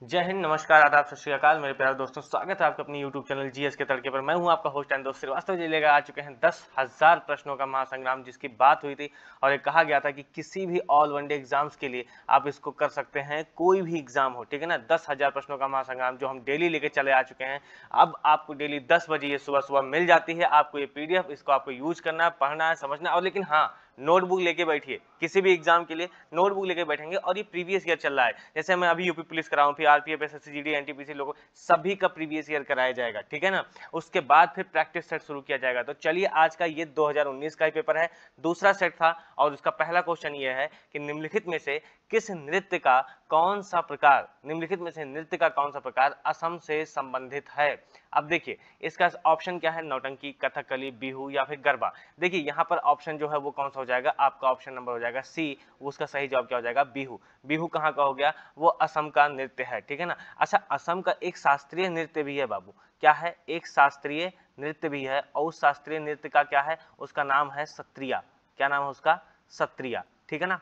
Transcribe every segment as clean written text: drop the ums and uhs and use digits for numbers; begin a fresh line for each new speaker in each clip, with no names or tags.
जय हिंद, नमस्कार, आदाब, सत श्री अकाल मेरे प्यारे दोस्तों। स्वागत है आपका अपनी YouTube चैनल जीएस के तड़के पर। मैं हूं आपका होस्ट एंड दोस्त श्रीवास्तव जी। लेकर आ चुके हैं 10,000 प्रश्नों का महासंग्राम, जिसकी बात हुई थी और ये कहा गया था कि किसी भी ऑल वनडे एग्जाम्स के लिए आप इसको कर सकते हैं, कोई भी एग्जाम हो, ठीक है ना। 10,000 प्रश्नों का महासंग्राम जो हम डेली लेके चले आ चुके हैं। अब आपको डेली 10 बजे ये सुबह सुबह मिल जाती है आपको ये PDF। इसको आपको यूज करना है, पढ़ना है, समझना है। और लेकिन हाँ, नोटबुक लेके बैठिए, किसी भी एग्जाम के लिए नोटबुक लेके बैठेंगे। और ये प्रीवियस ईयर चल रहा है, जैसे मैं अभी यूपी पुलिस कराऊं, फिर आरपीएफ, एसएससी, जीडी, एनटीपीसी लोगों सभी का प्रीवियस ईयर कराया जाएगा, ठीक है ना। उसके बाद फिर प्रैक्टिस सेट शुरू किया जाएगा। तो चलिए, आज का ये 2019 का ही पेपर है, दूसरा सेट था। और उसका पहला क्वेश्चन ये है कि निम्नलिखित में से किस नृत्य का कौन सा प्रकार, निम्नलिखित में से नृत्य का कौन सा प्रकार असम से संबंधित है। अब देखिए, इसका ऑप्शन क्या है, नौटंकी, कथकली, बिहू या फिर गरबा। देखिए यहाँ पर ऑप्शन जो है वो कौन सा हो जाएगा, आपका ऑप्शन नंबर हो जाएगा सी। उसका सही जवाब क्या हो जाएगा, बिहू। बिहू कहाँ का हो गया, वो असम का नृत्य है, ठीक है ना। अच्छा, असम का एक शास्त्रीय नृत्य भी है बाबू। क्या है, एक शास्त्रीय नृत्य भी है, और उस शास्त्रीय नृत्य का क्या है, उसका नाम है सत्रिया। क्या नाम है उसका, सत्रिया, ठीक है ना।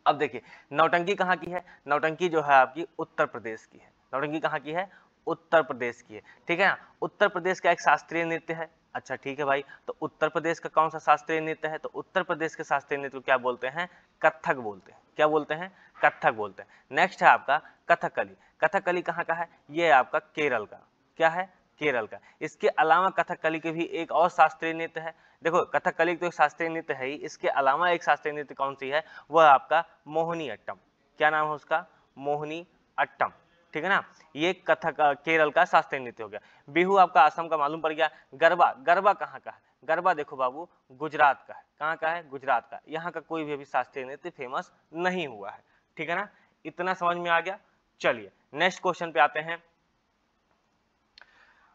अब देखिए, नौटंकी कहाँ की है, नौटंकी जो है आपकी उत्तर प्रदेश की है। नौटंकी कहाँ की है, उत्तर प्रदेश की है, ठीक है ना। उत्तर प्रदेश का एक शास्त्रीय नृत्य है। अच्छा ठीक है भाई, तो उत्तर प्रदेश का कौन सा शास्त्रीय नृत्य है, तो उत्तर प्रदेश के शास्त्रीय नृत्य को क्या बोलते हैं, कथक बोलते हैं। क्या बोलते हैं, कथक बोलते हैं। नेक्स्ट है आपका कथकली। कथकली कहाँ का है, ये है आपका केरल का। क्या है, केरल का। इसके अलावा कथकली के भी एक और शास्त्रीय नृत्य है। देखो, कथकली तो एक शास्त्रीय नृत्य है ही, इसके अलावा एक शास्त्रीय नृत्य कौन सी है, वह आपका मोहिनी अट्टम। क्या नाम है उसका, मोहिनी अट्टम, ठीक है ना। ये कथक केरल का शास्त्रीय नृत्य हो गया। बिहू आपका असम का मालूम पड़ गया। गरबा, गरबा कहाँ का है, गरबा देखो बाबू गुजरात का है। कहाँ का है, गुजरात का। यहाँ का कोई भी अभी शास्त्रीय नृत्य फेमस नहीं हुआ है, ठीक है ना। इतना समझ में आ गया। चलिए नेक्स्ट क्वेश्चन पे आते हैं।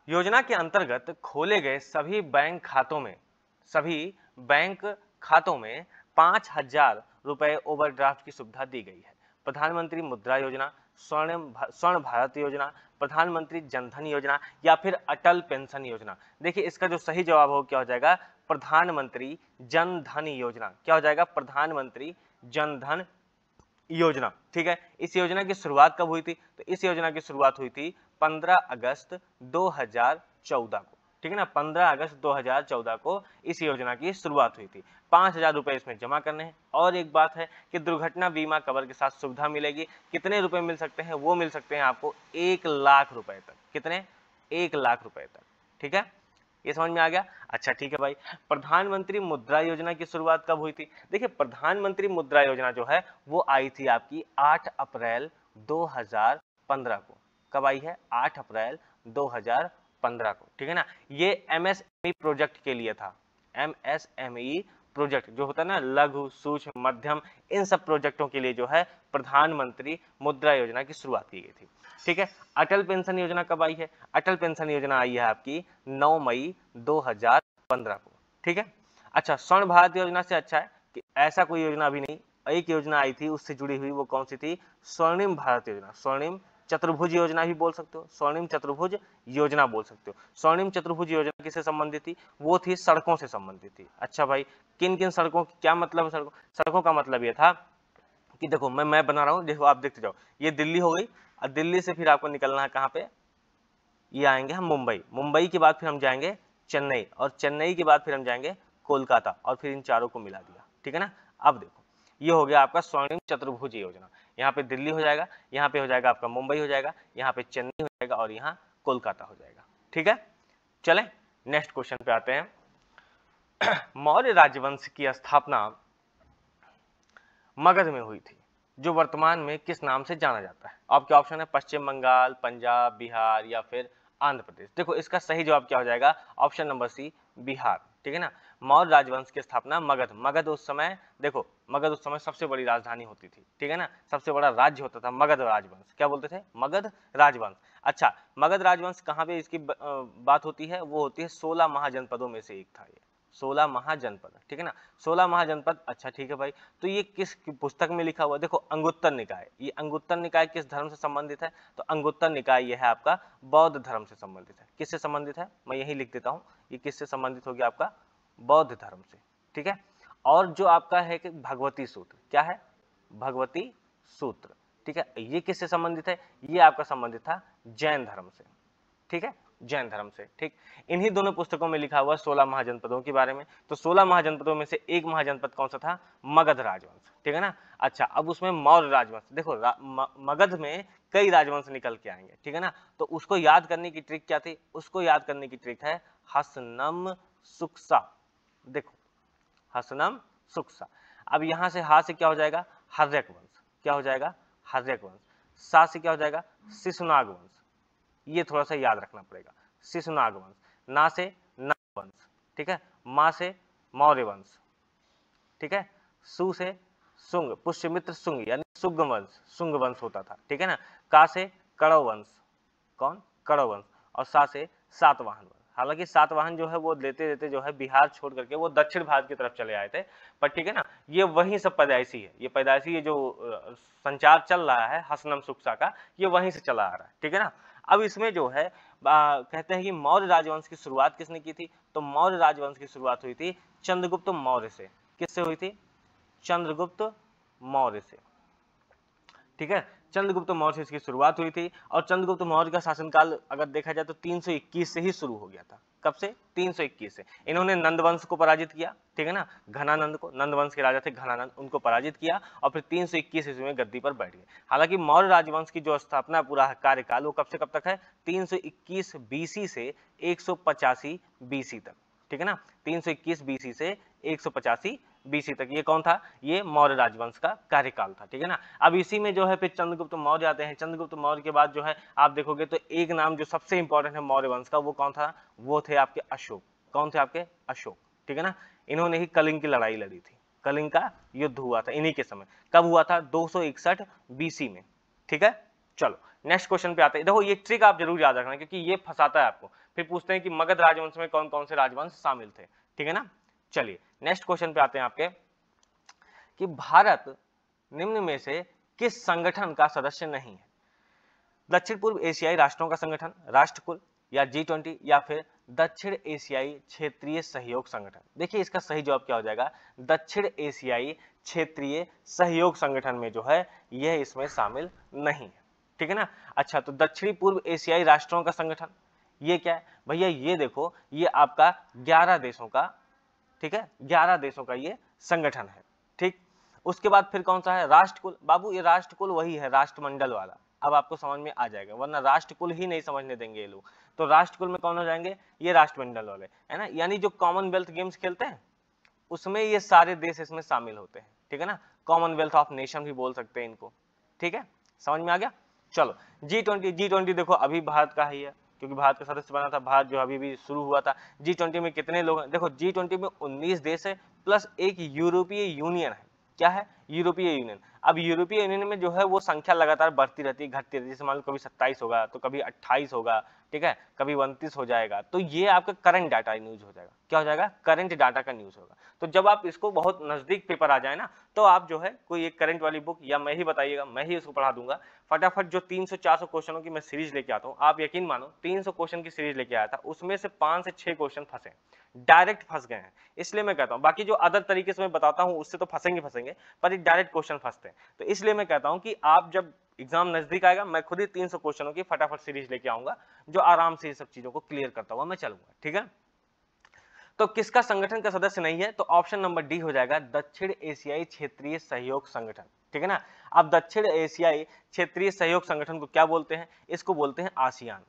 योजना के अंतर्गत खोले गए सभी बैंक खातों में 5,000 रुपए ओवरड्राफ्ट की सुविधा दी गई है। प्रधानमंत्री मुद्रा योजना, स्वर्ण भारत योजना, प्रधानमंत्री जनधन योजना या फिर अटल पेंशन योजना। देखिए, इसका जो सही जवाब हो क्या हो जाएगा, प्रधानमंत्री जनधन योजना। क्या हो जाएगा, प्रधानमंत्री जनधन योजना, ठीक है। इस योजना की शुरुआत कब हुई थी, तो इस योजना की शुरुआत हुई थी 15 अगस्त 2014 को, ठीक है ना। 15 अगस्त 2014 को इस योजना की शुरुआत हुई थी। 5,000 रुपए इसमें जमा करने हैं। और एक बात है कि दुर्घटना बीमा कवर के साथ सुविधा मिलेगी। कितने रुपए मिल सकते हैं, वो मिल सकते हैं आपको 1 लाख रुपए तक। कितने, 1 लाख रुपए तक, ठीक है। ये समझ में आ गया। अच्छा ठीक है भाई, प्रधानमंत्री मुद्रा योजना की शुरुआत कब हुई थी। देखिए, प्रधानमंत्री मुद्रा योजना जो है वो आई थी आपकी 8 अप्रैल 2015 को। कब आई है, 8 अप्रैल 2015 को, ठीक है ना। ये MSME प्रोजेक्ट के लिए था। MSME प्रोजेक्ट जो होता है ना, लघु सूक्ष्म मध्यम, इन सब प्रोजेक्टों के लिए जो है प्रधानमंत्री मुद्रा योजना की शुरुआत की गई थी, ठीक है। अटल पेंशन योजना कब आई है, अटल पेंशन योजना आई है आपकी 9 मई 2015 को, ठीक है। अच्छा, स्वर्ण भारत योजना से अच्छा है कि ऐसा कोई योजना अभी नहीं, एक योजना आई थी उससे जुड़ी हुई, वो कौन सी थी, स्वर्णिम भारत योजना। स्वर्णिम चतुर्भुज योजना भी बोल सकते हो, स्वर्णिम चतुर्भुज योजना बोल सकते हो। स्वर्णिम चतुर्भुज योजना किससे संबंधित थी, वो थी सड़कों से संबंधित थी। अच्छा भाई, किन किन सड़कों, क्या मतलब सड़कों, सड़कों का मतलब ये था कि देखो मैं बना रहा हूँ, देखो आप देखते जाओ। ये दिल्ली हो गई, और दिल्ली से फिर आपको निकलना है कहाँ पे, ये आएंगे हम मुंबई। मुंबई के बाद फिर हम जाएंगे चेन्नई, और चेन्नई के बाद फिर हम जाएंगे कोलकाता, और फिर इन चारों को मिला दिया, ठीक है ना। अब देखो, ये हो गया आपका स्वर्णिम चतुर्भुज योजना। यहाँ पे दिल्ली हो जाएगा, यहाँ पे हो जाएगा आपका मुंबई हो जाएगा, यहाँ पे चेन्नई हो जाएगा, और यहाँ कोलकाता हो जाएगा, ठीक है। चले नेक्स्ट क्वेश्चन पे आते हैं। मौर्य राजवंश की स्थापना मगध में हुई थी, जो वर्तमान में किस नाम से जाना जाता है। आपके ऑप्शन है पश्चिम बंगाल, पंजाब, बिहार या फिर आंध्र प्रदेश। देखो, इसका सही जवाब क्या हो जाएगा, ऑप्शन नंबर सी, बिहार, ठीक है ना। मौर्य राजवंश की स्थापना मगध, मगध उस समय, देखो मगध उस समय सबसे बड़ी राजधानी होती थी, ठीक है ना, सबसे बड़ा राज्य होता था मगध राजवंश। क्या बोलते थे, मगध राजवंश। अच्छा, मगध राजवंश कहाँ पे इसकी बात होती है, वो होती है 16 महाजनपदों में से एक था ये, 16 महाजनपद, ठीक है ना, 16 महाजनपद। अच्छा ठीक है भाई, तो ये किस पुस्तक में लिखा हुआ, देखो अंगुत्तर निकाय। ये अंगुत्तर निकाय किस धर्म से संबंधित है, तो अंगुत्तर निकाय ये है आपका बौद्ध धर्म से संबंधित है। किससे संबंधित है, मैं यही लिख देता हूँ, ये किससे संबंधित हो गया आपका, बौद्ध धर्म से, ठीक है। और जो आपका है कि भगवती सूत्र, क्या है, भगवती सूत्र, ठीक है, ये किससे संबंधित है, ये आपका संबंधित था जैन धर्म से, ठीक है, जैन धर्म से, ठीक। इन्हीं दोनों पुस्तकों में लिखा हुआ 16 महाजनपदों के बारे में। तो 16 महाजनपदों में से एक महाजनपद कौन सा था, मगध राजवंश, ठीक है ना। अच्छा, अब उसमें मौर्य राजवंश, देखो मगध में कई राजवंश निकल के आएंगे, ठीक है ना। तो उसको याद करने की ट्रिक क्या थी, उसको याद करने की ट्रिक है हसनम सुक्सा, देखो हसनम सुक्सा। अब यहां से हा से क्या हो जाएगा, हर्यक वंश, क्या हो जाएगा, हर्यक वंश। सा से क्या हो जाएगा, शिशुनाग वंश, ये थोड़ा सा याद रखना पड़ेगा, शिशुनाग वंश। ना से नाग वंश, ठीक है। मा से मौर्य वंश, ठीक है। सु से सुंग, पुष्यमित्र सुंग यानी सुंग वंश, सुंग वंश होता था, ठीक है ना। का से कड़व वंश, कौन, कड़व वंश। और सा से सातवाहन वंश। हालांकि सातवाहन जो है वो लेते लेते जो है बिहार छोड़ करके वो दक्षिण भारत की तरफ चले आए थे, पर ठीक है ना, ये वहीं सब पैदाइशी है, ये पैदाइशी, ये जो संचार चल रहा है हसनम सुक्सा का, ये वहीं से चला आ रहा है, ठीक है ना। अब इसमें जो है कहते हैं कि मौर्य राजवंश की शुरुआत किसने की थी, तो मौर्य राजवंश की शुरुआत हुई थी चंद्रगुप्त मौर्य से। किससे हुई थी, चंद्रगुप्त मौर्य से, ठीक है। चंद्रगुप्त मौर्य से इसकी शुरुआत हुई थी। और चंद्रगुप्त मौर्य का शासनकाल अगर देखा जाए तो 321 से ही शुरू हो गया था। कब से, 321 से। इन्होंने नंद वंश को पराजित किया, ठीक है ना, घनानंद को, नंद वंश के राजा थे घनानंद, उनको पराजित किया और फिर 321 ईस्वी में गद्दी पर बैठ गए। हालांकि मौर्य राजवंश की जो स्थापना पूरा कार्यकाल वो कब से कब तक है, 321 बीसी से 185 बीसी तक, ठीक है ना। 321 बीसी से 185 बीसी तक ये कौन था, ये मौर्य राजवंश का कार्यकाल था, ठीक है ना। अब इसी में जो है फिर चंद्रगुप्त मौर्य आते हैं। चंद्रगुप्त मौर्य के बाद जो है आप देखोगे तो एक नाम जो सबसे इंपॉर्टेंट है मौर्य वंश का, वो कौन था, वो थे आपके अशोक। कौन थे आपके, अशोक, ठीक है ना। इन्होंने ही कलिंग की लड़ाई लड़ी थी, कलिंग का युद्ध हुआ था इन्हीं के समय। कब हुआ था, 261 बीसी में, ठीक है। चलो नेक्स्ट क्वेश्चन पे आते हैं। देखो ये ट्रिक आप जरूर याद रखना क्योंकि ये फंसाता है आपको। फिर पूछते हैं कि मगध राजवंश में कौन कौन से राजवंश शामिल थे, ठीक है ना। चलिए नेक्स्ट क्वेश्चन पे आते हैं आपके, कि भारत निम्न में से किस संगठन का सदस्य नहीं है, दक्षिण पूर्व एशियाई राष्ट्रों का संगठन, राष्ट्रकुल, या G20, या फिर दक्षिण एशियाई क्षेत्रीय सहयोग संगठन। देखिए इसका सही जवाब क्या हो जाएगा, दक्षिण एशियाई क्षेत्रीय सहयोग संगठन में जो है यह इसमें शामिल नहीं है, ठीक है ना। अच्छा, तो दक्षिणी पूर्व एशियाई राष्ट्रों का संगठन ये क्या है भैया, ये देखो ये आपका 11 देशों का, ठीक है, 11 देशों का ये संगठन है, ठीक। उसके बाद फिर कौन सा है, राष्ट्रकुल। बाबू ये राष्ट्रकुल वही है राष्ट्रमंडल वाला, अब आपको समझ में आ जाएगा, वरना राष्ट्रकुल ही नहीं समझने देंगे ये लोग। तो राष्ट्रकुल में कौन हो जाएंगे, ये राष्ट्रमंडल वाले, है ना। यानी जो कॉमनवेल्थ गेम्स खेलते हैं उसमें ये सारे देश इसमें शामिल होते हैं, ठीक है ना। कॉमनवेल्थ ऑफ नेशन भी बोल सकते हैं इनको, ठीक है, समझ में आ गया। चलो G20 देखो अभी भारत का ही है क्योंकि भारत का सदस्य बना था, भारत जो अभी भी शुरू हुआ था। G20 में कितने लोग हैं, देखो G20 में 19 देश है प्लस एक यूरोपीय यूनियन है। क्या है, यूरोपीय यूनियन। अब यूरोपीय यूनियन में जो है वो संख्या लगातार बढ़ती रहती है, घटती रहती है। जैसे मान लो कभी 27 होगा तो कभी 28 होगा, ठीक है, कभी 29 हो जाएगा। तो ये आपका करंट डाटा न्यूज हो जाएगा, क्या हो जाएगा, करंट डाटा का न्यूज होगा। तो जब आप इसको बहुत नजदीक पेपर आ जाए ना, तो आप जो है कोई एक करंट वाली बुक या मैं ही बताइएगा, मैं ही इसको पढ़ा दूंगा फटाफट। जो 300-400 क्वेश्चनों की मैं सीरीज लेके आता हूँ, आप यकीन मानो 300 क्वेश्चन की सीरीज लेके आया था, उसमें से 5 से 6 क्वेश्चन फंसे, डायरेक्ट फंस गए हैं। इसलिए मैं कहता हूँ, बाकी जो अदर तरीके से मैं बताता हूँ उससे तो फंसेंगे, पर ये डायरेक्ट क्वेश्चन फंसते हैं। तो इसलिए मैं कहता हूँ कि आप जब एग्जाम नजदीक आएगा, मैं खुद ही 300 क्वेश्चनों की फटाफट सीरीज लेके आऊंगा, जो आराम से ये सब चीजों को क्लियर करता हुआ मैं चलूंगा, ठीक है। तो किसका संगठन का सदस्य नहीं है, तो ऑप्शन नंबर डी हो जाएगा, दक्षिण एशियाई क्षेत्रीय सहयोग संगठन, ठीक है ना। अब दक्षिण एशियाई क्षेत्रीय सहयोग संगठन को क्या बोलते हैं, इसको बोलते हैं आसियान।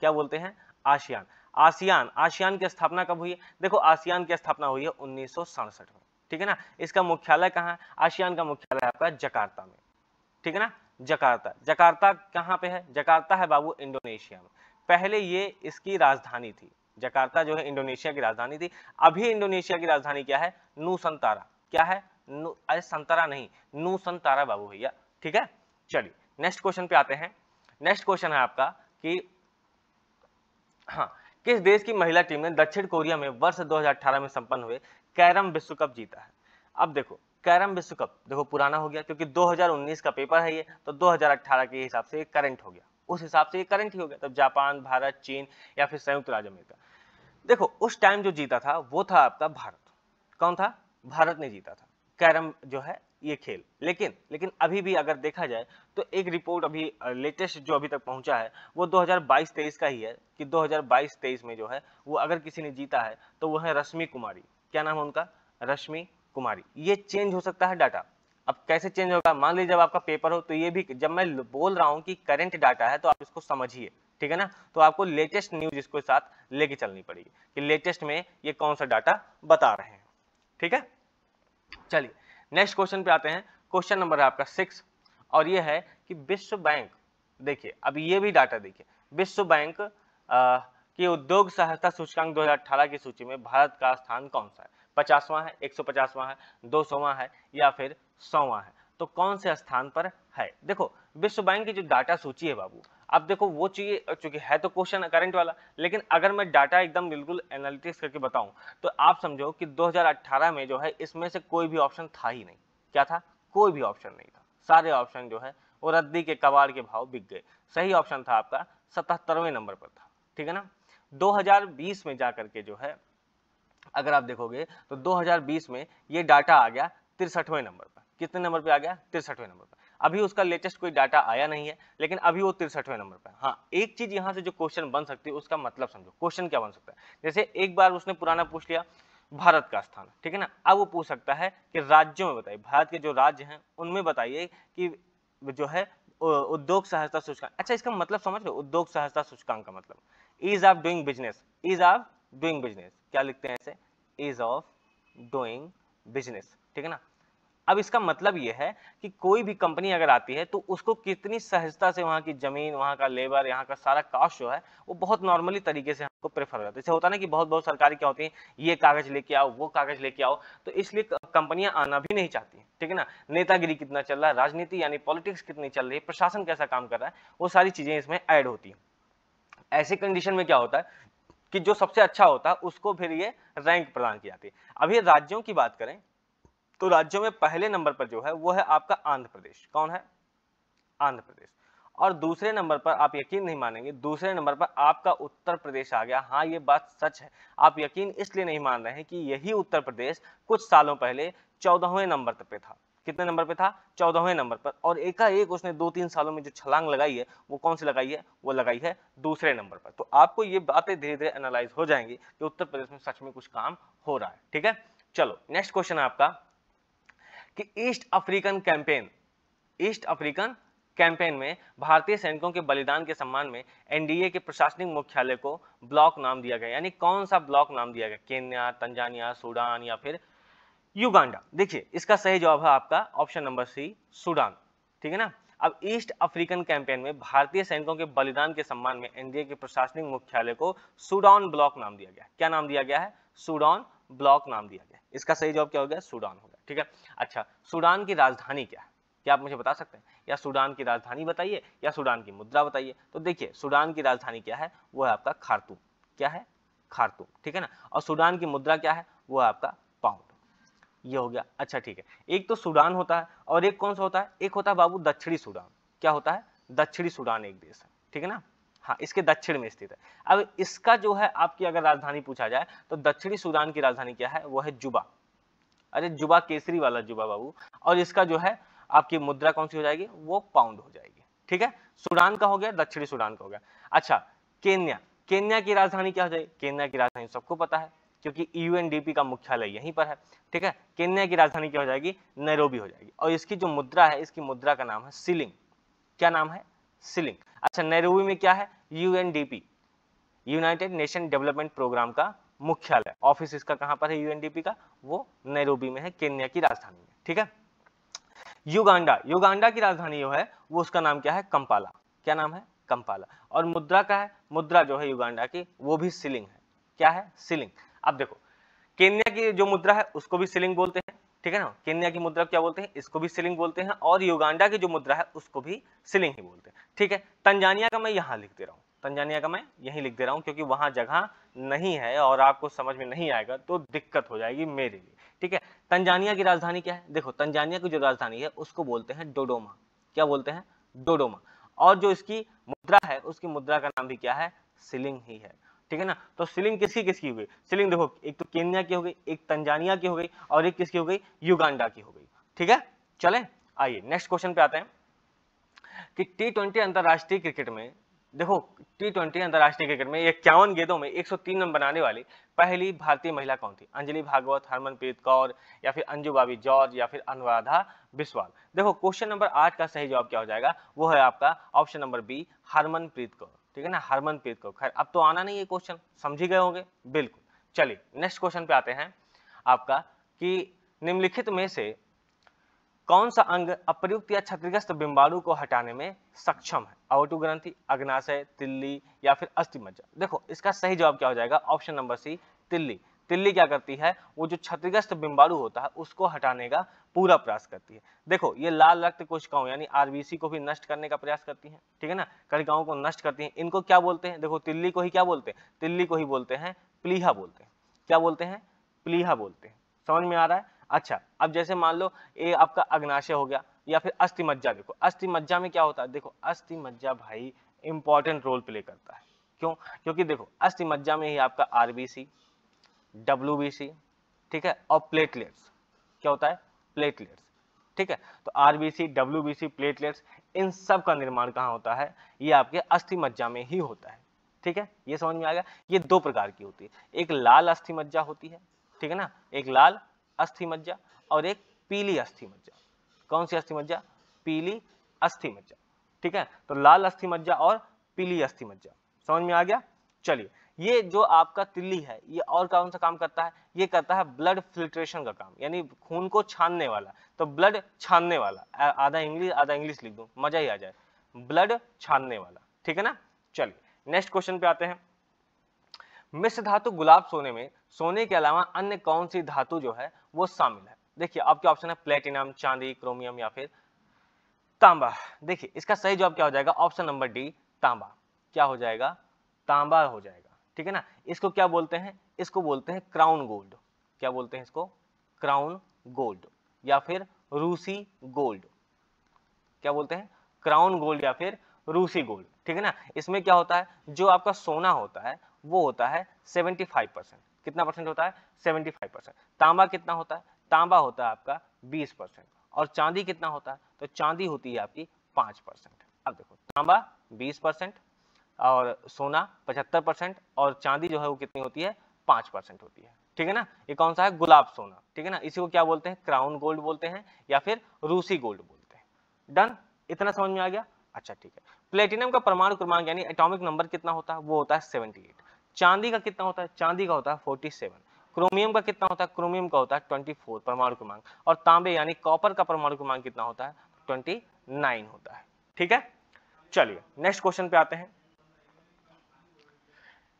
क्या बोलते हैं, आसियान। आसियान की स्थापना कब हुई है, देखो आसियान की स्थापना हुई है 1967 में, ठीक है ना। इसका मुख्यालय कहाँ है, आसियान का मुख्यालय आपका जकार्ता में, ठीक है ना। जकार्ता कहाँ पे है, जकार्ता है बाबू इंडोनेशिया में। पहले ये इसकी राजधानी थी, जकार्ता जो है इंडोनेशिया की राजधानी थी। अभी इंडोनेशिया की राजधानी क्या है, नूसंतारा। क्या है, अरे संतारा नहीं, नूसंतारा बाबू भैया, ठीक है। चलिए नेक्स्ट क्वेश्चन पे आते हैं। नेक्स्ट क्वेश्चन है आपका कि हाँ, किस देश की महिला टीम ने दक्षिण कोरिया में वर्ष 2018 में संपन्न हुए कैरम विश्व कप जीता है। अब देखो कैरम विश्व कप देखो पुराना हो गया क्योंकि 2019 का पेपर है ये, तो 2018 के हिसाब से करंट हो गया, उस हिसाब से ये करंट ही हो गया। तब जापान, भारत, चीन या फिर संयुक्त राज्य अमेरिका। देखो उस टाइम जो जीता था वो था आपका भारत। कौन था, भारत ने जीता था। कैरम जो है ये खेल। लेकिन अभी भी अगर देखा जाए तो एक रिपोर्ट अभी लेटेस्ट जो अभी तक पहुंचा है वो 2022-23 का ही है कि 2022-23 में जो है वो अगर किसी ने जीता है तो वो है रश्मि कुमारी। क्या नाम है उनका? रश्मि कुमारी। ये चेंज हो सकता है डाटा। अब कैसे चेंज होगा? मान लीजिए जब आपका पेपर हो तो ये भी, जब मैं बोल रहा हूँ कि करंट डाटा है तो आप इसको समझिए, ठीक है ना। तो आपको लेटेस्ट न्यूज इसको साथ लेके चलनी पड़ेगी कि लेटेस्ट में ये कौन सा डाटा बता रहे हैं, ठीक है। चलिए नेक्स्ट क्वेश्चन पे आते हैं। क्वेश्चन नंबर है आपका 6 और ये है कि विश्व बैंक, देखिए अब ये भी डाटा देखिए, विश्व बैंक की उद्योग सहायता सूचकांक 2018 की सूची में भारत का स्थान कौन सा है? 50वां है, 150वां है, 200वां है या फिर 100वां है? तो कौन से स्थान पर है? देखो विश्व बैंक की जो डाटा सूची है बाबू, अब देखो वो चाहिए, चूंकि है तो क्वेश्चन करंट वाला, लेकिन अगर मैं डाटा एकदम बिल्कुल एनालिटिक्स करके बताऊं तो आप समझो कि 2018 में जो है इसमें से कोई भी ऑप्शन था ही नहीं। क्या था? कोई भी ऑप्शन नहीं था। सारे ऑप्शन जो है वो रद्दी के कबाड़ के भाव बिक गए। सही ऑप्शन था आपका 77वें नंबर पर था, ठीक है ना। 2020 में जाकर के जो है अगर आप देखोगे तो 2020 में ये डाटा आ गया 63वें नंबर पर। कितने नंबर पे आ गया? 63वें नंबर पर। अभी उसका लेटेस्ट कोई डाटा आया नहीं है, लेकिन अभी वो 63वें नंबर पर है। हाँ, एक चीज यहाँ से जो क्वेश्चन बन सकती है उसका मतलब समझो। क्वेश्चन क्या बन सकता है? जैसे एक बार उसने पुराना पूछ लिया भारत का स्थान, ठीक है ना। अब वो पूछ सकता है कि राज्यों में बताइए, भारत के जो राज्य हैं उनमें बताइए कि जो है उद्योग सहायता सूचकांक। अच्छा, इसका मतलब समझ लो, उद्योग सहायता सूचकांक का मतलब ease of doing business. Ease of doing business क्या लिखते हैं ऐसे? ईज ऑफ डूइंग बिजनेस, ठीक है ना। अब इसका मतलब यह है कि कोई भी कंपनी अगर आती है तो उसको कितनी सहजता से वहां की जमीन, वहां का लेबर, यहाँ का सारा कास्ट जो है वो बहुत नॉर्मली तरीके से हमको प्रेफर करता है। जैसे होता है ना कि बहुत सरकारी क्या होती है, ये कागज लेके आओ, वो कागज लेके आओ, तो इसलिए कंपनियां आना भी नहीं चाहती, ठीक है ना। नेतागिरी कितना चल रहा है, राजनीति यानी पॉलिटिक्स कितनी चल रही है, प्रशासन कैसा काम कर रहा है, वो सारी चीजें इसमें ऐड होती है। ऐसी कंडीशन में क्या होता है कि जो सबसे अच्छा होता है उसको फिर ये रैंक प्रदान की जाती है। अभी राज्यों की बात करें तो राज्यों में पहले नंबर पर जो है वो है आपका आंध्र प्रदेश। कौन है? आंध्र प्रदेश। और दूसरे नंबर पर, आप यकीन नहीं मानेंगे, दूसरे नंबर पर आपका उत्तर प्रदेश आ गया। हाँ, ये बात सच है। आप यकीन इसलिए नहीं मान रहे हैं कि यही उत्तर प्रदेश कुछ सालों पहले 14वें नंबर पे था। कितने नंबर पे था? 14वें नंबर पर। और एकाएक उसने 2-3 सालों में जो छलांग लगाई है वो कौन सी लगाई है? वो लगाई है दूसरे नंबर पर। तो आपको ये बातें धीरे धीरे एनालाइज हो जाएंगी कि उत्तर प्रदेश में सच में कुछ काम हो रहा है, ठीक है। चलो नेक्स्ट क्वेश्चन है आपका कि ईस्ट अफ्रीकन कैंपेन में भारतीय सैनिकों के बलिदान के सम्मान में एनडीए के प्रशासनिक मुख्यालय को ब्लॉक नाम दिया गया। यानी कौन सा ब्लॉक नाम दिया गया? केन्या, तंजानिया, सूडान या फिर युगांडा? देखिए इसका सही जवाब है आपका ऑप्शन नंबर सी, सूडान, ठीक है ना। अब ईस्ट अफ्रीकन कैंपेन में भारतीय सैनिकों के बलिदान के सम्मान में एनडीए के प्रशासनिक मुख्यालय को सूडान ब्लॉक नाम दिया गया। क्या नाम दिया गया है? सूडान ब्लॉक नाम दिया गया। इसका सही जवाब क्या हो गया? सूडान हो गया, ठीक है। अच्छा, सूडान की राजधानी क्या है? क्या आप मुझे बता सकते हैं? या सूडान की राजधानी बताइए या सूडान की मुद्रा बताइए। तो देखिए सूडान की राजधानी क्या है? वो है आपका खार्तूम। क्या है? खार्तूम, ठीक है ना। और सूडान की मुद्रा क्या है? वो है आपका पाउंड। ये हो गया। अच्छा ठीक है, एक तो सूडान होता है और एक कौन सा होता है? एक होता है बाबू दक्षिणी सूडान। क्या होता है? दक्षिणी सूडान एक देश है, ठीक है ना। हाँ, इसके दक्षिण में स्थित है। अब इसका जो है आपकी अगर राजधानी पूछा जाए तो दक्षिणी सूडान की राजधानी क्या है? वो है जुबा। अरे जुबा, केसरी वाला जुबा बाबू। और इसका जो है आपकी मुद्रा कौन सी हो जाएगी? वो पाउंड हो जाएगी, ठीक है। सूडान का हो गया, दक्षिणी सूडान का हो गया। अच्छा, केन्या, केन्या की राजधानी क्या हो जाएगी? केन्या की राजधानी सबको पता है क्योंकि यूएनडीपी का मुख्यालय यहीं पर है, ठीक है। केन्या की राजधानी क्या हो जाएगी? नैरोबी हो जाएगी। और इसकी जो मुद्रा है, इसकी मुद्रा का नाम है शिलिंग। क्या नाम है? शिलिंग। अच्छा, नैरोबी में क्या है? UNDP, united nation development programme का मुख्यालय। ऑफिस इसका कहां पर है? यूएनडीपी का, वो नैरोबी में है, केन्या की राजधानी में, ठीक है। युगांडा, युगांडा की राजधानी जो है वो उसका नाम क्या है? कंपाला। क्या नाम है? कंपाला। और मुद्रा का है, मुद्रा जो है युगांडा की वो भी शिलिंग है। क्या है? शिलिंग। अब देखो केन्या की जो मुद्रा है उसको भी शिलिंग बोलते हैं, ठीक है ना। केन्या की मुद्रा क्या बोलते हैं? इसको भी शिलिंग बोलते हैं। और युगांडा की जो मुद्रा है उसको भी शिलिंग ही बोलते हैं, ठीक है। तंजानिया का मैं यहाँ लिख दे रहा हूँ, तंजानिया का मैं यहीं लिख दे रहा हूँ क्योंकि वहां जगह नहीं है और आपको समझ में नहीं आएगा तो दिक्कत हो जाएगी मेरे लिए, ठीक है। तंजानिया की राजधानी क्या है? देखो तंजानिया की जो राजधानी है उसको बोलते हैं डोडोमा। क्या बोलते हैं? डोडोमा। और जो इसकी मुद्रा है उसकी मुद्रा का नाम भी क्या है? शिलिंग ही है, ठीक है ना। तो सीलिंग किसकी किसकी हो गई, सीलिंग देखो एक तो केन्या की हो गई, एक तंजानिया की हो गई और एक किसकी हो गई, युगांडा की हो गई। ठीक है, चलें आइए नेक्स्ट क्वेश्चन पे आते हैं कि टी20 अंतरराष्ट्रीय क्रिकेट में, देखो टी20 अंतरराष्ट्रीय क्रिकेट में 51 गेंदों में 103 रन बनाने वाली पहली भारतीय महिला कौन थी? अंजलि भागवत, हरमनप्रीत कौर, या फिर अंजू बाबी जॉर्ज, या फिर अनुराधा बिस्वाल। देखो क्वेश्चन नंबर 8 का सही जवाब क्या हो जाएगा, वो है आपका option number B, Harmanpreet Kaur. ठीक है ना, हरमनप्रीत कौर। खैर अब तो आना नहीं है क्वेश्चन, समझ ही गए होंगे बिल्कुल। चलिए नेक्स्ट क्वेश्चन पे आते हैं आपका कि निम्नलिखित में से कौन सा अंग अप्रयुक्त या क्षतिग्रस्त बिंबाणु को हटाने में सक्षम है? अवटु ग्रंथि, अग्नाशय, तिल्ली, या फिर अस्थिमज्जा। देखो इसका सही जवाब क्या हो जाएगा, ऑप्शन नंबर सी, तिल्ली। तिल्ली क्या करती है, वो जो क्षतिग्रस्त बिंबाणु होता है उसको हटाने का पूरा प्रयास करती है। देखो ये लाल रक्त कोशिकाओं यानी आरबीसी को भी नष्ट करने का प्रयास करती है। ठीक है ना, कणिकाओं को नष्ट करती है। इनको क्या बोलते हैं, देखो तिल्ली को ही क्या बोलते हैं, तिल्ली को ही बोलते हैं प्लीहा बोलते हैं। क्या बोलते हैं, प्लीहा बोलते हैं। समझ में आ रहा है। अच्छा अब जैसे मान लो ये आपका अग्नाशय हो गया या फिर अस्थिमज्जा। देखो अस्थिमज्जा में क्या होता है, देखो अस्थिमज्जा भाई इंपॉर्टेंट रोल प्ले करता है। क्यों, क्योंकि देखो अस्थिमज्जा में ही आपका आरबीसी, डब्ल्यूबीसी, ठीक है, और प्लेटलेट्स, क्या होता है, प्लेटलेट्स। ठीक है, तो आरबीसी, डब्ल्यूबीसी, प्लेटलेट्स, इन सब का निर्माण कहाँ होता है, ये आपके अस्थिमज्जा में ही होता है। ठीक है, ये समझ में आ गया। ये दो प्रकार की होती है, एक लाल अस्थिमज्जा होती है, ठीक है ना, एक लाल अस्थिमज्जा और एक पीली अस्थिमज्जा। कौन सी अस्थिमज्जा, पीली अस्थिमज्जा। ठीक है, तो लाल अस्थिमज्जा और पीली अस्थिमज्जा, समझ में आ गया। चलिए ये जो आपका तिल्ली है ये और कौन सा काम करता है, ये करता है ब्लड फिल्ट्रेशन का काम, यानी खून को छानने वाला। तो ब्लड छानने वाला, आधा इंग्लिश लिख दूं मजा ही आ जाए, ब्लड छानने वाला। ठीक है ना। चलिए नेक्स्ट क्वेश्चन पे आते हैं। मिश्र धातु गुलाब सोने में सोने के अलावा अन्य कौन सी धातु जो है वो शामिल है? देखिए आपके ऑप्शन है प्लेटिनम, चांदी, क्रोमियम, या फिर तांबा। देखिए इसका सही जवाब क्या हो जाएगा, ऑप्शन नंबर डी, तांबा। क्या हो जाएगा, तांबा हो जाएगा। ठीक है ना, इसको क्या बोलते हैं, इसको बोलते हैं क्राउन गोल्ड। क्या बोलते हैं इसको, क्राउन गोल्ड, या फिर रूसी गोल्ड। क्या बोलते हैं, क्राउन गोल्ड या फिर रूसी गोल्ड। ठीक है ना, इसमें क्या होता है, जो आपका सोना होता है वो होता है 75%। कितना परसेंट होता है, 75%। तांबा कितना होता है, तांबा होता है आपका 20%। और चांदी कितना होता है, तो चांदी होती है आपकी 5%। अब देखो तांबा 20% और सोना 75% और चांदी जो है वो कितनी होती है, 5% होती है। ठीक है ना, ये कौन सा है, गुलाब सोना। ठीक है ना, इसी को क्या बोलते हैं, क्राउन गोल्ड बोलते हैं या फिर रूसी गोल्ड बोलते हैं। डन, इतना समझ में आ गया। अच्छा ठीक है, प्लेटिनम का परमाणु क्रमांक यानी एटॉमिक नंबर कितना होता है, वो होता है 78। चांदी का कितना होता है, चांदी का होता है 47। क्रोमियम का कितना होता है, क्रोमियम का होता है 24 परमाणु क्रमांक। और तांबे यानी कॉपर का परमाणु क्रमांक कितना होता है, 29 होता है। ठीक है, चलिए नेक्स्ट क्वेश्चन पे आते हैं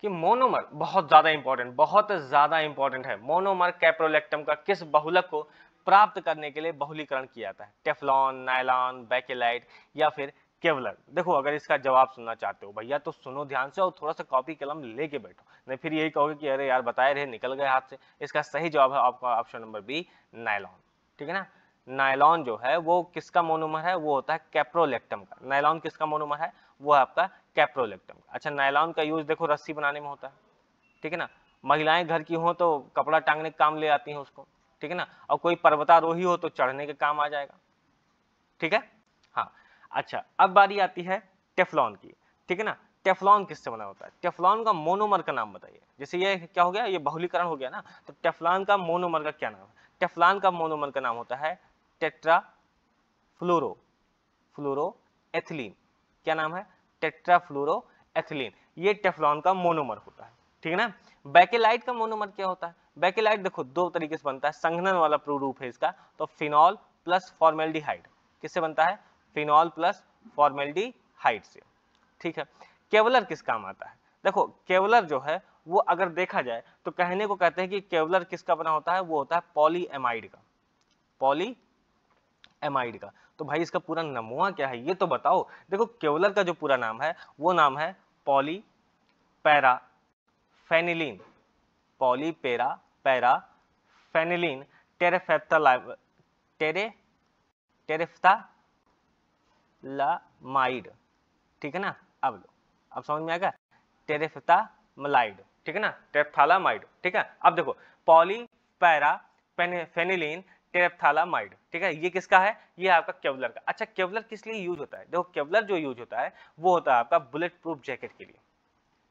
कि मोनोमर बहुत ज्यादा इंपॉर्टेंट है। मोनोमर कैप्रोलेक्टम का किस बहुलक को प्राप्त करने के लिए बहुलीकरण किया जाता है? टेफ्लॉन, नायलॉन, बेकेलाइट, या फिर केवलर। देखो अगर इसका जवाब सुनना चाहते हो भैया तो सुनो ध्यान से और थोड़ा सा कॉपी कलम लेके बैठो, नहीं फिर यही कहोगे कि अरे यार बताए रहे निकल गए हाथ से। इसका सही जवाब है आपका ऑप्शन नंबर बी, नायलॉन। ठीक है ना, नायलॉन जो है वो किसका मोनोमर है, वो होता है कैप्रोलेक्टम का। नायलॉन किसका मोनोमर है, वो है आपका कैप्रोलेक्टम। अच्छा नायलॉन का यूज देखो रस्सी बनाने में होता है। ठीक है ना, महिलाएं घर की हो तो कपड़ा टांगने के काम ले आती हैं उसको। ठीक है ना, और कोई पर्वतारोही हो तो चढ़ने के काम आ जाएगा। ठीक है, हाँ। अच्छा अब बारी आती है टेफ्लॉन की। ठीक है ना, टेफ्लॉन किससे बना होता है, टेफ्लॉन का मोनोमर का नाम बताइए। जैसे ये क्या हो गया, ये बहुलीकरण हो गया ना, तो टेफ्लॉन का मोनोमर का क्या नाम है? टेफ्लॉन का मोनोमर का नाम होता है टेट्रा फ्लोरोएथिलीन। क्या नाम है, टेट्राफ्लोरोएथिलीन। ये टेफ्लॉन का मोनोमर होता है। ठीक है ना, बेकेलाइट का मोनोमर क्या होता है? बेकेलाइट देखो दो तरीके से बनता है, संघनन वाला प्रारूप है इसका, तो फिनॉल प्लस फॉर्मेल्डिहाइड। किससे बनता है, फिनॉल प्लस फॉर्मेल्डिहाइड से। ठीक है, केवलर किस काम आता है? देखो केवलर जो है वो अगर देखा जाए तो कहने को कहते हैं कि केवलर किसका बना होता है, वो होता है पॉलीएमाइड का, पॉलीएमाइड का। तो भाई इसका पूरा नमूना क्या है ये तो बताओ। देखो केवलर का जो पूरा नाम है वो नाम है पॉली पैरा फेनिलीन, पॉलीपेरा पैरा फेनिलीन टेरेफ्थालामाइड। ठीक है ना, अब लो, अब समझ में आएगा, टेरेफ्थालामाइड। टेरेप्थालामाइड, ठीक है ना, टेरेप्थालामाइड, ठीक है। अब देखो पॉलीपैरा फेनिलीन टेरेप्थालामाइड, ठीक है, ये किसका है, ये आपका केवलर का। अच्छा केवलर किस लिए यूज होता है, देखो केवलर जो यूज होता है वो होता है आपका बुलेट प्रूफ जैकेट के लिए।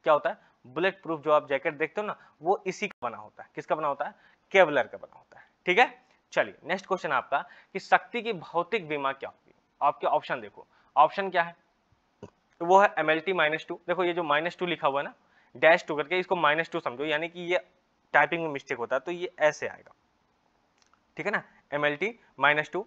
क्या होता है, बुलेट प्रूफ जो आप जैकेट देखते हो ना, वो इसी का बना होता है, किसका बना होता है, केवलर का बना होता है, ठीक है। चलिए नेक्स्ट क्वेश्चन आपका कि शक्ति की भौतिक विमा क्या होगी। आपके ऑप्शन देखो, ऑप्शन क्या है, तो वो है MLT-2। देखो ये जो -2 लिखा हुआ है ना, -2 करके, इसको -2 समझो, यानी कि ये टाइपिंग में मिस्टेक होता है तो ये ऐसे आएगा, ठीक है ना, MLT-2।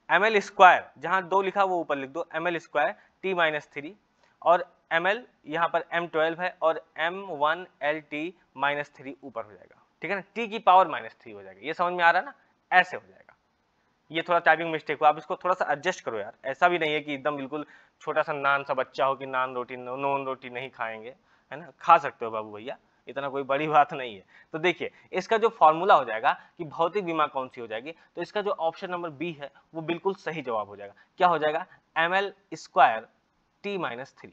ml स्क्वायर, जहां 2 लिखा वो ऊपर लिख दो, ml स्क्वायर T-3, और ml यहाँ पर M12 है और M1LT-3 ऊपर हो जाएगा, ठीक है ना, T की पावर -3 हो जाएगा। ये समझ में आ रहा है ना, ऐसे हो जाएगा। ये थोड़ा टाइपिंग मिस्टेक हो, आप इसको थोड़ा सा एडजस्ट करो यार, ऐसा भी नहीं है कि एकदम बिल्कुल छोटा सा नान सा बच्चा हो कि नान रोटी नॉन रोटी नहीं खाएंगे, है ना, खा सकते हो बाबू भैया, इतना कोई बड़ी बात नहीं है। तो देखिए इसका जो फॉर्मूला हो जाएगा कि भौतिक विमा कौन सी हो जाएगी, तो इसका जो ऑप्शन नंबर बी है वो बिल्कुल सही जवाब हो जाएगा। क्या हो जाएगा, ml स्क्वायर T-3,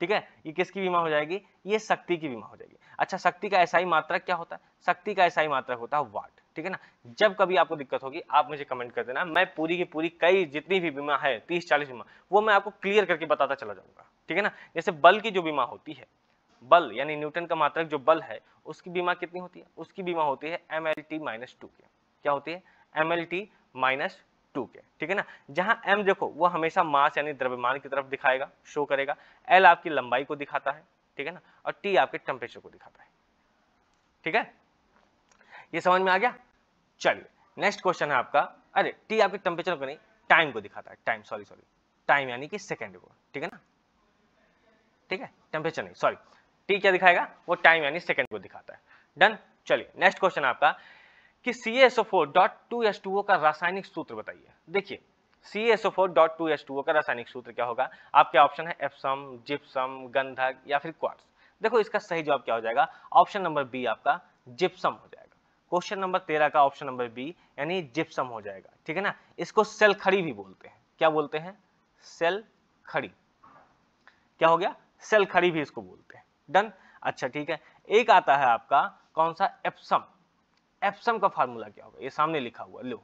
ठीक है, ये किसकी बीमा हो जाएगी, ये शक्ति की बीमा हो जाएगी। अच्छा शक्ति का एसआई मात्रक क्या होता है, शक्ति का एसआई मात्रक होता है वाट, ठीक है ना। जब कभी आपको दिक्कत होगी आप मुझे कमेंट कर देना, मैं पूरी की पूरी कई जितनी भी बीमा है 30-40 बीमा, वो मैं आपको क्लियर करके बताता चला जाऊंगा, ठीक है ना। जैसे बल की जो बीमा होती है, बल यानी न्यूटन का मात्रक जो बल है उसकी बीमा कितनी होती है, उसकी बीमा होती है MLT-2 के। क्या होती है, MLT-2 के, ठीक है ना। जहां m देखो वो हमेशा मास यानी द्रव्यमान की तरफ दिखाएगा, शो करेगा, l आपकी लंबाई को दिखाता है, ठीक है ना, और t आपके टेम्परेचर को दिखाता है, ठीक है, ये समझ में आ गया। चलिए नेक्स्ट क्वेश्चन है आपका, अरे t आपके टेम्परेचर को नहीं, टाइम को दिखाता है, टाइम सॉरी टाइम यानी कि सेकंड को, ठीक है ना, ठीक है, टेम्परेचर नहीं सॉरी, t क्या दिखाएगा, वो टाइम यानी सेकंड को दिखाता है। डन। चलिए नेक्स्ट क्वेश्चन आपका कि CaSO4.2H2O का रासायनिक सूत्र बताइए। देखिए CaSO4.2H2O का रासायनिक सूत्र क्या होगा, आपके ऑप्शन है एप्सम, जिप्सम, गंधक या फिर क्वार्ट्ज। देखो इसका सही जवाब क्या हो जाएगा, ऑप्शन नंबर बी आपका जिप्सम हो जाएगा। क्वेश्चन नंबर 13 का ऑप्शन नंबर बी यानी जिप्सम हो जाएगा, ठीक है ना। इसको सेल खड़ी भी बोलते हैं, क्या बोलते हैं, सेल खड़ी, क्या हो गया, सेल खड़ी भी इसको बोलते हैं। डन। अच्छा ठीक है, एक आता है आपका कौन सा, एप्सम। एप्सम का फार्मूला क्या होगा, ये सामने लिखा हुआ, लो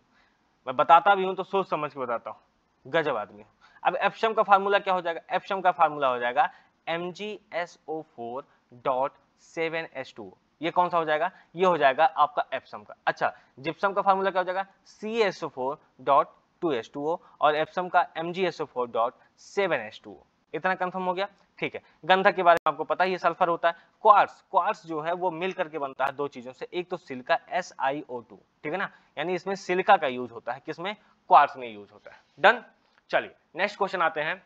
मैं बताता भी हूं तो सोच समझ के बताता हूं, गजब आदमी हूं। अब एप्सम का फार्मूला क्या हो जाएगा, एप्सम का फार्मूला हो जाएगा MgSO4.7H2O। ये कौन सा हो जाएगा, ये हो जाएगा आपका एप्सम का। अच्छा जिप्सम का फार्मूला क्या हो जाएगा, CaSO4.2H2O, और एप्सम का MgSO4.7H2O। इतना कंफर्म हो गया, ठीक है। गंधक के बारे में आपको पता है, ये सल्फर होता है। क्वार्ट्स, क्वार्ट्स जो है वो मिल करके बनता है दो चीजों से, एक तो सिलिका SiO2, ठीक है ना, यानी इसमें सिलिका का यूज होता है, किसमें, क्वार्ट्स में यूज होता है। डन। चलिए नेक्स्ट क्वेश्चन आते हैं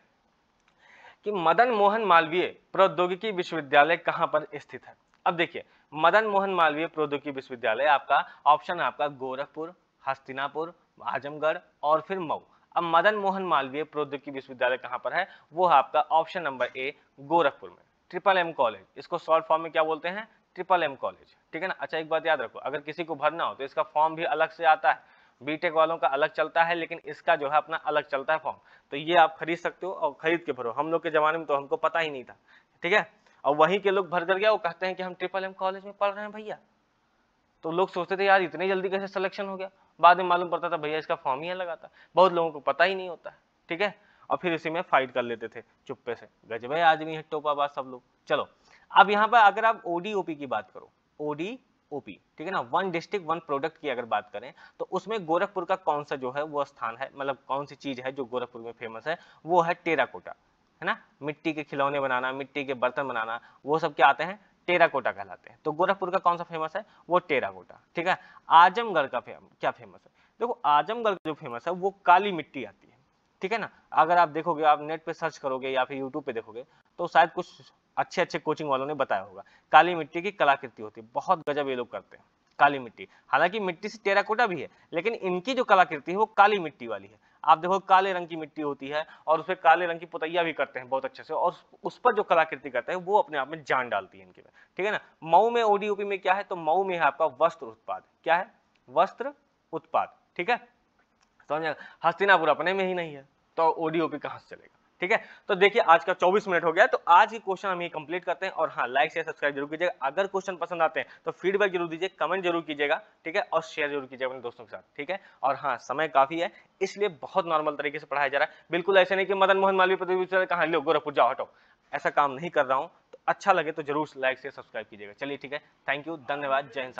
कि मदन मोहन मालवीय प्रौद्योगिकी विश्वविद्यालय कहां पर स्थित है। अब देखिए मदन मोहन मालवीय प्रौद्योगिकी विश्वविद्यालय आपका ऑप्शन है आपका गोरखपुर, हस्तिनापुर, आजमगढ़ और फिर मऊ। अब मदन मोहन मालवीय प्रौद्योगिकी विश्वविद्यालय कहां पर है, वो है आपका ऑप्शन नंबर ए गोरखपुर में, MMM कॉलेज, इसको शॉर्ट फॉर्म में क्या बोलते हैं, MMM कॉलेज, ठीक है ना। अच्छा एक बात याद रखो, अगर किसी को भरना हो तो इसका फॉर्म भी अलग से आता है, बीटेक वालों का अलग चलता है, लेकिन इसका जो है अपना अलग चलता है फॉर्म, तो ये आप खरीद सकते हो और खरीद के भरो। हम लोग के जमाने में तो हमको पता ही नहीं था, ठीक है, और वहीं के लोग भर कर गया, वो कहते हैं कि हम MMM कॉलेज में पढ़ रहे हैं भैया, तो लोग सोचते थे यार इतनी जल्दी कैसे सिलेक्शन हो गया, बाद में मालूम पड़ता था भैया इसका फॉर्म ही अलग आता है, बहुत लोगों को पता ही नहीं होता है, ठीक है, और फिर इसी में फाइट कर लेते थे चुप्पे से, गजब है आदमी है टोपाबाज सब लोग। चलो अब यहाँ पर अगर आप ODOP की बात करो, ODOP, ठीक है ना, वन डिस्ट्रिक्ट वन प्रोडक्ट की अगर बात करें तो उसमें गोरखपुर का कौन सा जो है वो स्थान है, मतलब कौन सी चीज है जो गोरखपुर में फेमस है, वो है टेराकोटा, है ना, मिट्टी के खिलौने बनाना, मिट्टी के बर्तन बनाना, वो सब क्या आते हैं, टेराकोटा कहलाते हैं। तो गोरखपुर का कौन सा फेमस है, वो टेराकोटा, ठीक है। आजमगढ़ का क्या फेमस है, देखो आजमगढ़ जो फेमस है वो काली मिट्टी आती है, ठीक है ना। अगर आप देखोगे, आप नेट पे सर्च करोगे या फिर यूट्यूब पे देखोगे तो शायद कुछ अच्छे अच्छे कोचिंग वालों ने बताया होगा, काली मिट्टी की कलाकृति होती है, बहुत गजब ये लोग करते हैं काली मिट्टी। हालांकि मिट्टी से टेराकोटा भी है, लेकिन इनकी जो कलाकृति है वो काली मिट्टी वाली है। आप देखो काले रंग की मिट्टी होती है और उसपे काले रंग की पुतैया भी करते हैं बहुत अच्छे से, और उस पर जो कलाकृति करते हैं वो अपने आप में जान डालती है इनके में, ठीक है ना। मऊ में ODOP में क्या है, तो मऊ में है आपका वस्त्र उत्पाद, क्या है, वस्त्र उत्पाद, ठीक है, समझ। हस्तिनापुर अपने में ही नहीं है तो ODOP कहां से चलेगा, ठीक है। तो देखिए आज का 24 मिनट हो गया, तो आज की क्वेश्चन हम ये कंप्लीट करते हैं। और हाँ, लाइक शेयर सब्सक्राइब जरूर कीजिएगा। अगर क्वेश्चन पसंद आते हैं तो फीडबैक जरूर दीजिए, कमेंट जरूर कीजिएगा, ठीक है, और शेयर जरूर कीजिएगा अपने दोस्तों के साथ, ठीक है। और हाँ, समय काफी है, इसलिए बहुत नॉर्मल तरीके से पढ़ाया जा रहा है। बिल्कुल ऐसे नहीं कि मदन मोहन मालवीय पृथ्वी कहाँ लो गोरखपुर जाओ हटो, ऐसा काम नहीं कर रहा हूँ। तो अच्छा लगे तो जरूर लाइक शेयर सब्सक्राइब कीजिएगा। चलिए ठीक है, थैंक यू, धन्यवाद, जय हिंद।